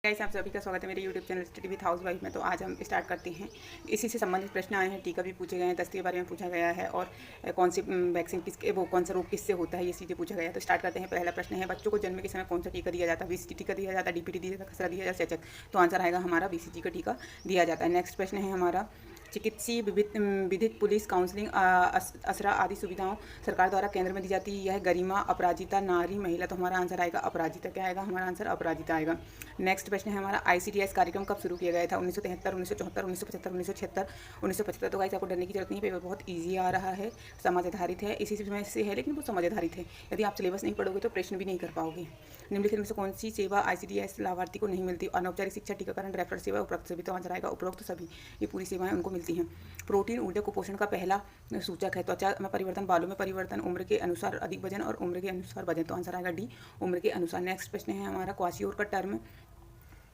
Guys, आप सभी का स्वागत है मेरे YouTube channel study with housewife में। तो आज हम स्टार्ट करते हैं। इसी से संबंधित प्रश्न आए हैं, टीका भी पूछे गए हैं, दस्त के बारे में पूछा गया है और कौन सी वैक्सीन किसके कौन सा रोग किससे होता है, ये चीज़ें पूछा गया है। तो स्टार्ट करते हैं। पहला प्रश्न है, बच्चों को जन्म के समय कौन सा टीका दिया जाता है? BCG टीका दिया जाता है, DPT दिया जाता है, खसरा दिया जाता है, चेचक? तो आंसर आएगा हमारा BCG का टीका दिया जाता है। नेक्स्ट प्रश्न है हमारा, चिकित्सीय विधिक पुलिस काउंसलिंग असरा आदि सुविधाओं सरकार द्वारा केंद्र में दी जाती है। यह गरिमा, अपराजिता, नारी, महिला? तो हमारा आंसर आएगा अपराजिता। क्या आएगा हमारा आंसर? अपराजिता आएगा। नेक्स्ट प्रश्न है हमारा, ICDS कार्यक्रम कब शुरू किया गया था? 1973, 1974, 1975, 1976, 1975। तो गाइस, आपको डरने की जरूरत नहीं है, पेपर बहुत ईजी आ रहा है, समाज आधारित है, इसी समय से है, लेकिन वो समाज आधारित है। यदि आप सिलेबस नहीं पढ़ोगे तो प्रश्न भी नहीं कर पाओगे। निम्नलिखित में से कौन सी सेवा ICDS लाभार्थी को नहीं मिलती? अनौपचारिक शिक्षा, टीकाकरण, रेफर सेवा, उपरोक्त सभी? तो आंसर आएगा उपरोक्त सभी। ये पूरी सेवाएं उनको मिलती हैं। प्रोटीन ऊर्जा कुपोषण का पहला सूचक है। त्वचा में परिवर्तन, बालों में परिवर्तन, उम्र के अनुसार अधिक वजन और उम्र के अनुसार वजन? तो आंसर आएगा डी, उम्र के अनुसार। नेक्स्ट प्रश्न है हमारा, क्वासियोर का टर्म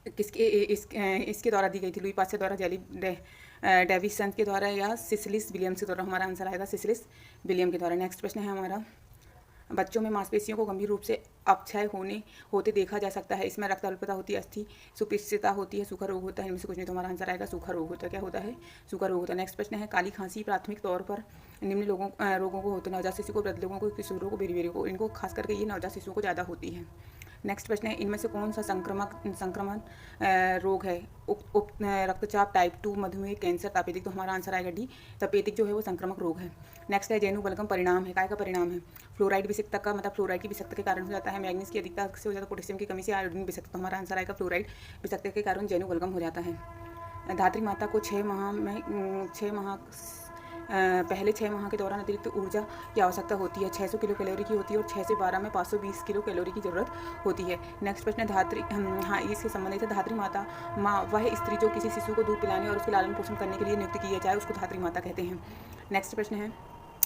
इसके द्वारा दी गई थी? लुई पास्चर द्वारा, जेली डेविसन के द्वारा या सिसिलिस विलियम्स के द्वारा? हमारा आंसर आएगा सिसिलिस विलियम के द्वारा। नेक्स्ट प्रश्न है हमारा, बच्चों में मांसपेशियों को गंभीर रूप से अपक्षय होते देखा जा सकता है। इसमें रक्त अल्पता होती है, अस्थि सुपिष्टता होती है, सूखा रोग होता है? इनमें से कुछ नहीं। तो हमारा आंसर आएगा सूखा रोग होता है। क्या होता है? सूखा रोग होता है। नेक्स्ट प्रश्न है, काली खांसी प्राथमिक तौर पर निम्न रोगों को होता है? नवजात शिशु को, वृद्ध लोगों को, किशोरों को, बेरी को? इनको खास करके ये नवजात शिशुओं को ज़्यादा होती है। नेक्स्ट प्रश्न है, इनमें से कौन सा संक्रमण रोग है? रक्तचाप, टाइप 2, मधुमेह, कैंसर, तपेदिक? तो हमारा आंसर आएगा डी, तपेदिक जो है वो संक्रामक रोग है। नेक्स्ट है, जैनु बलगम परिणाम है, काय का परिणाम है? फ्लोराइड विषाक्तता का, मतलब फ्लोराइड की विषाक्तता के कारण हो जाता है। मैग्नीज की अधिकता से हो जाता है, पोटेशियम की कमी से आयोडीन विषाक्तता? तो हमारा आंसर आएगा फ्लोराइड विषाक्तता के कारण जैनु बलगम हो जाता है। धात्री माता को 6 माह पहले 6 माह के दौरान अतिरिक्त ऊर्जा की आवश्यकता होती है। 600 किलो कैलोरी की होती है और 6 से 12 में 520 किलो कैलोरी की जरूरत होती है। नेक्स्ट प्रश्न है, इसके संबंधित है, धात्री माता वह स्त्री जो किसी शिशु को दूध पिलाने और उसके लालन पोषण करने के लिए नियुक्त की जाए, उसको धात्री माता कहते हैं। नेक्स्ट प्रश्न है,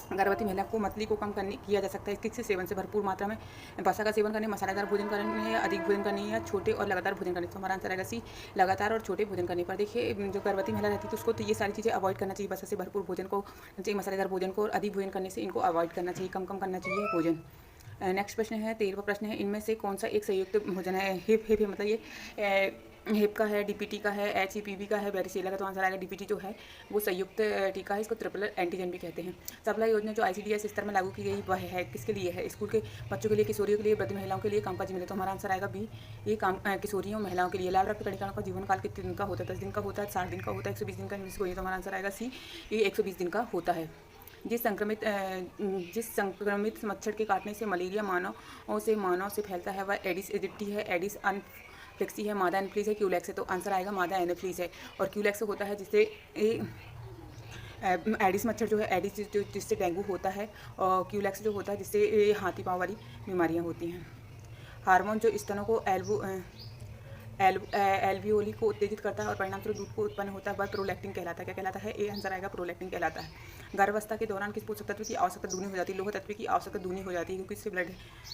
गर्भवती महिला को मतली को कम किया जा सकता है किसके सेवन से? भरपूर मात्रा में वसा का सेवन करने, मसालेदार भोजन करने, या अधिक भोजन करने, या छोटे और लगातार भोजन करने? तो हमारा आंसर आएगा सी, लगातार और छोटे भोजन करने पर। देखिए, जो गर्भवती महिला रहती है तो उसको तो ये सारी चीज़ें अवॉइड करना चाहिए। वसा से भरपूर भोजन को चाहिए, मसालेदार भोजन को, और अधिक भोजन करने से इनको अवॉइड करना चाहिए, कम करना चाहिए भोजन। नेक्स्ट प्रश्न है, 13वां प्रश्न है, इनमें से कौन सा एक संयुक्त भोजन है? हिप मतलब ये हिप का है, DPT का है, HEPV का है, वेरिसेला का? तो आंसर आएगा DPT जो है वो संयुक्त टीका है, इसको ट्रिपल एंटीजन भी कहते हैं। सबला योजना जो ICDS स्तर में लागू की गई वह है किसके लिए है? स्कूल के बच्चों के लिए, किशोरियों के लिए, वृद्ध महिलाओं के लिए, कामकाजी मिले? तो हमारा आंसर आएगा बी, ये किशोरियों महिलाओं के लिए। लाल रक्त कणिकाओं का जीवन काल कितने दिन का होता है? 10 दिन का होता है, 60 दिन का होता है, 120 दिन का? तो हमारा आंसर आएगा सी, ये 120 दिन का होता है। जिस संक्रमित मच्छर के काटने से मलेरिया मानव से फैलता है वह एडिस एजिप्टी है, एडिस अनफ्लेक्सी है, मादा एनफ्लीज है, क्यूलेक्स है? तो आंसर आएगा मादा एनफ्लीज है। और क्यूलेक्स होता है जिससे एडिस मच्छर जो है, एडिस जिससे डेंगू होता है, और क्यूलेक्स जो होता है जिससे हाथी पाँव वाली बीमारियाँ होती हैं। हार्मोन जो स्तनों को एल्वियोली को उत्तेजित करता है और परिणामस्वरूप दूध को उत्पन्न होता है वह प्रोलैक्टिन कहलाता है। क्या कहलाता है? ए आंसर आएगा प्रोलैक्टिन कहलाता है। गर्भावस्था के दौरान किस पोषक तत्व की आवश्यकता दूनी हो जाती है? लोह तत्व की आवश्यकता दूनी हो जाती है क्योंकि इससे ब्लड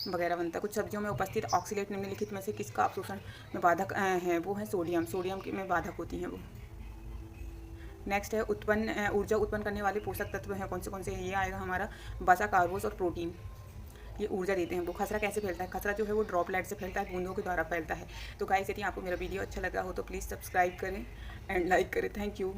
वगैरह बनता है। कुछ सब्जियों में उपस्थित ऑक्सीलेट निम्नलिखित में से किसका अवशोषण में बाधक है? वो है सोडियम में बाधक होती हैं वो। नेक्स्ट है, ऊर्जा उत्पन्न करने वाले पोषक तत्व हैं कौन से? ये आएगा हमारा वसा, कार्बोस और प्रोटीन, ये ऊर्जा देते हैं। वो खसरा कैसे फैलता है? खसरा जो है वो ड्रॉपलेट से फैलता है, बूंदों के द्वारा फैलता है। तो गाइस, यदि आपको मेरा वीडियो अच्छा लगा हो तो प्लीज़ सब्सक्राइब करें एंड लाइक करें। Thank you.